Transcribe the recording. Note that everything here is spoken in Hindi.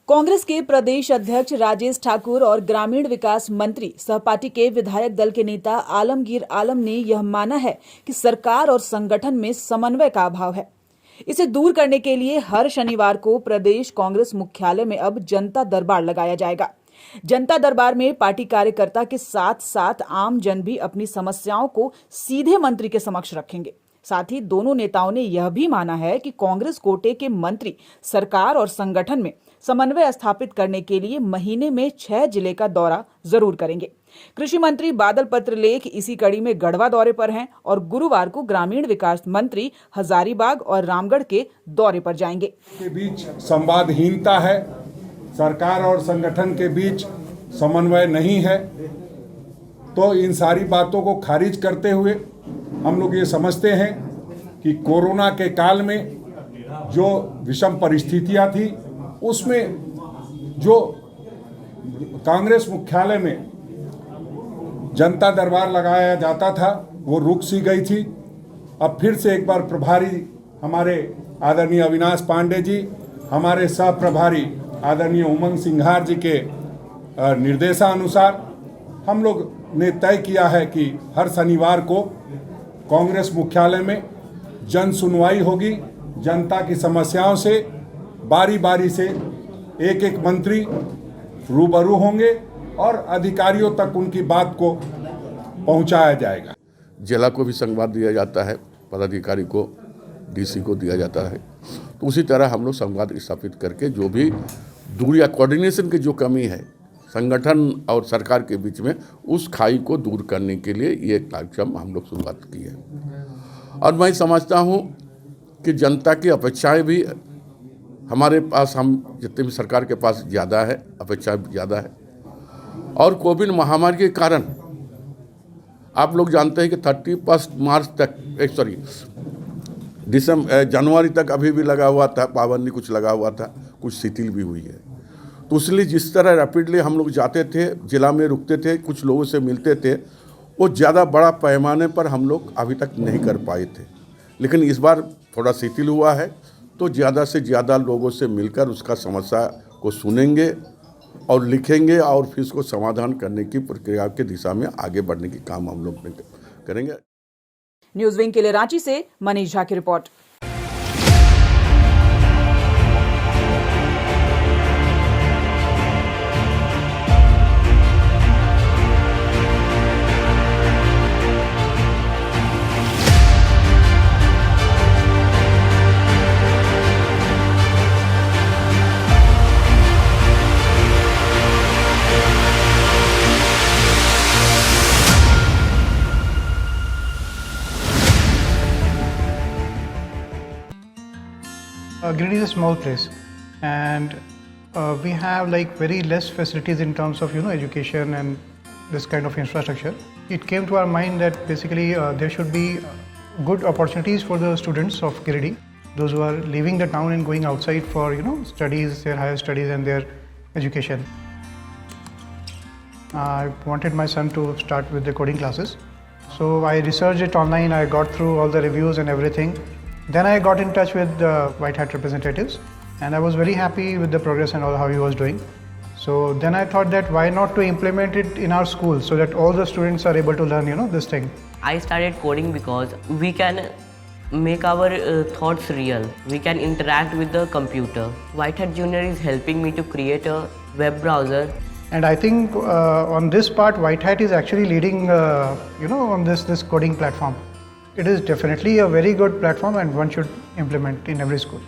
कांग्रेस के प्रदेश अध्यक्ष राजेश ठाकुर और ग्रामीण विकास मंत्री सहपाठी के विधायक दल के नेता आलमगीर आलम ने यह माना है कि सरकार और संगठन में समन्वय का अभाव है। इसे दूर करने के लिए हर शनिवार को प्रदेश कांग्रेस मुख्यालय में अब जनता दरबार लगाया जाएगा। जनता दरबार में पार्टी कार्यकर्ता के साथ साथ आम जन भी अपनी समस्याओं को सीधे मंत्री के समक्ष रखेंगे। साथ ही दोनों नेताओं ने यह भी माना है कि कांग्रेस कोटे के मंत्री सरकार और संगठन में समन्वय स्थापित करने के लिए महीने में 6 जिले का दौरा जरूर करेंगे। कृषि मंत्री बादल पत्रलेख इसी कड़ी में गढ़वा दौरे पर हैं और गुरुवार को ग्रामीण विकास मंत्री हजारीबाग और रामगढ़ के दौरे पर जाएंगे। के बीच संवादहीनता है, सरकार और संगठन के बीच समन्वय नहीं है, तो इन सारी बातों को खारिज करते हुए हम लोग ये समझते हैं कि कोरोना के काल में जो विषम परिस्थितियां थी उसमें जो कांग्रेस मुख्यालय में जनता दरबार लगाया जाता था वो रुक सी गई थी। अब फिर से एक बार प्रभारी हमारे आदरणीय अविनाश पांडे जी, हमारे सह प्रभारी आदरणीय उमंग सिंघार जी के निर्देशानुसार हम लोग ने तय किया है कि हर शनिवार को कांग्रेस मुख्यालय में जन सुनवाई होगी। जनता की समस्याओं से बारी बारी से एक एक मंत्री रूबरू होंगे और अधिकारियों तक उनकी बात को पहुंचाया जाएगा। जिला को भी संवाद दिया जाता है, पदाधिकारी को, डीसी को दिया जाता है। तो उसी तरह हम लोग संवाद स्थापित करके जो भी दूर या कोऑर्डिनेशन की जो कमी है संगठन और सरकार के बीच में, उस खाई को दूर करने के लिए ये कार्यक्रम हम लोग शुरुआत की है। और मैं समझता हूँ कि जनता की अपेक्षाएं भी हमारे पास, हम जितने भी सरकार के पास ज़्यादा है, अपेक्षाएं ज़्यादा है। और कोविड महामारी के कारण आप लोग जानते हैं कि 31 मार्च तक जनवरी तक अभी भी लगा हुआ था, पाबंदी कुछ लगा हुआ था, कुछ शिथिल भी हुई है। तो इसलिए जिस तरह रैपिडली हम लोग जाते थे, जिला में रुकते थे, कुछ लोगों से मिलते थे, वो ज़्यादा बड़ा पैमाने पर हम लोग अभी तक नहीं कर पाए थे। लेकिन इस बार थोड़ा शिथिल हुआ है, तो ज़्यादा से ज़्यादा लोगों से मिलकर उसका समस्या को सुनेंगे और लिखेंगे और फिर उसको समाधान करने की प्रक्रिया के दिशा में आगे बढ़ने की काम हम लोग करेंगे। न्यूज़ विंग के लिए रांची से मनीष झा की report. Giridih is a small place, and we have like very less facilities in terms of education and this kind of infrastructure. It came to our mind that basically there should be good opportunities for the students of Giridih, those who are leaving the town and going outside for studies, their higher studies and their education. I wanted my son to start with the coding classes, so I researched it online. I got through all the reviews and everything. Then I got in touch with the White Hat representatives, and I was very happy with the progress and all how he was doing. So then I thought that why not to implement it in our school so that all the students are able to learn this thing. I started coding because we can make our thoughts real. We can interact with the computer. White Hat Junior is helping me to create a web browser. And I think on this part, White Hat is actually leading on this coding platform. It is definitely a very good platform and one should implement in every school.